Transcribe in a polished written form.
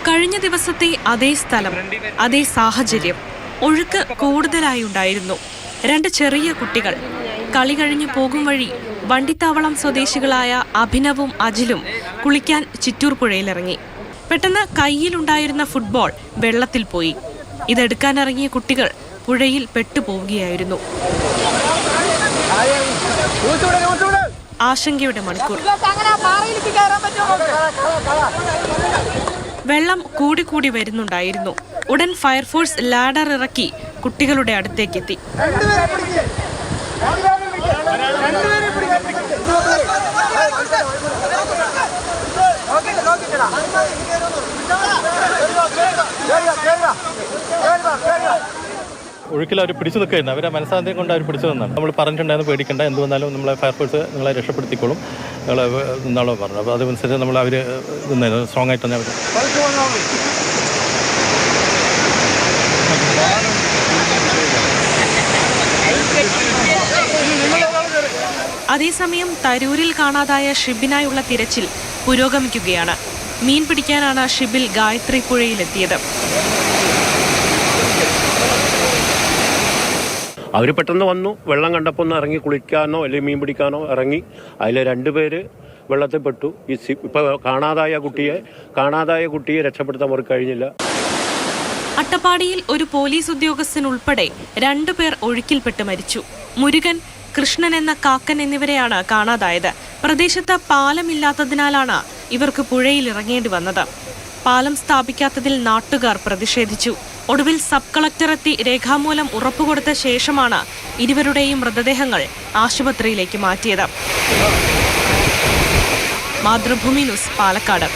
കഴിഞ്ഞ ദിവസത്തെ അതേ സ്ഥലം, അതേ സാഹചര്യം. ഒഴുക്ക് കൂടുതലായി ഉണ്ടായിരുന്നു. 2 ചെറിയ കുട്ടികൾ കളി കഴിഞ്ഞ് പോകും വഴി വണ്ടിത്താവളം സ്വദേശികളായ അഭിനവും അജിലും കുളിക്കാൻ ചിറ്റൂർ പുഴയിലിറങ്ങി. പെട്ടെന്ന് കയ്യിലുണ്ടായിരുന്ന ഫുട്ബോൾ വെള്ളത്തിൽ പോയി. ഇതെടുക്കാനിറങ്ങിയ കുട്ടികൾ പുഴയിൽ പെട്ടുപോവുകയായിരുന്നു. ആശങ്കയുടെ മണിക്കൂർ. വെള്ളം കൂടി വരുന്നുണ്ടായിരുന്നു. ഉടൻ ഫയർഫോഴ്സ് ലാഡർ ഇറക്കി കുട്ടികളുടെ അടുത്തേക്കെത്തി. ഒഴുക്കിൽ അവർ പിടിച്ചു നിൽക്കുകയായിരുന്നു. അവരെ മനസ്സാന്തിയം കൊണ്ട് അവർ പിടിച്ചു നിന്നാണ്. നമ്മൾ പറഞ്ഞിട്ടുണ്ടായിരുന്നു പേടിക്കേണ്ട, എന്ത് വന്നാലും നമ്മളെ ഫയർഫോഴ്സ് നിങ്ങളെ രക്ഷപ്പെടുത്തിക്കോളും, നിങ്ങളെ നിന്നാളോ പറഞ്ഞു. അപ്പോൾ അതനുസരിച്ച് നമ്മൾ അവർ നിന്നായിരുന്നു. സ്ട്രോങ് ആയിട്ട് തന്നെ അവർ. അതേസമയം തരൂരിൽ കാണാതായ ഷിബിനായുള്ള തിരച്ചിൽ പുരോഗമിക്കുകയാണ്. മീൻ പിടിക്കാനാണ് ഷിബിൽ ഗായത്രി പുഴയിലെത്തിയത്. അവർ പെട്ടെന്ന് വന്നു. വെള്ളം കണ്ടപ്പോൾ ഒന്ന് ഇറങ്ങി കുളിക്കാനോ അല്ലെങ്കിൽ മീൻ പിടിക്കാനോ ഇറങ്ങി. അതിൽ 2 പേര് വെള്ളത്തിൽ പെട്ടു. ഇപ്പോൾ കാണാതായ കുട്ടിയെ രക്ഷപ്പെടുത്താൻ അവർക്ക് കഴിഞ്ഞില്ല. അട്ടപ്പാടിയിൽ ഒരു പോലീസ് ഉദ്യോഗസ്ഥൻ ഉൾപ്പെടെ 2 പേർ ഒഴുക്കിൽപ്പെട്ട് മരിച്ചു. മുരുകൻ, കൃഷ്ണൻ എന്ന കാക്കൻ എന്നിവരെയാണ് കാണാതായത്. പ്രദേശത്ത് പാലമില്ലാത്തതിനാലാണ് ഇവർക്ക് പുഴയിൽ ഇറങ്ങേണ്ടി വന്നത്. പാലം സ്ഥാപിക്കാത്തതിൽ നാട്ടുകാർ പ്രതിഷേധിച്ചു. ഒടുവിൽ സബ് കളക്ടർ എത്തി രേഖാമൂലം ഉറപ്പുകൊടുത്ത ശേഷമാണ് ഇരുവരുടെയും മൃതദേഹങ്ങൾ ആശുപത്രിയിലേക്ക് മാറ്റിയത്. മാതൃഭൂമി ന്യൂസ്, പാലക്കാട്.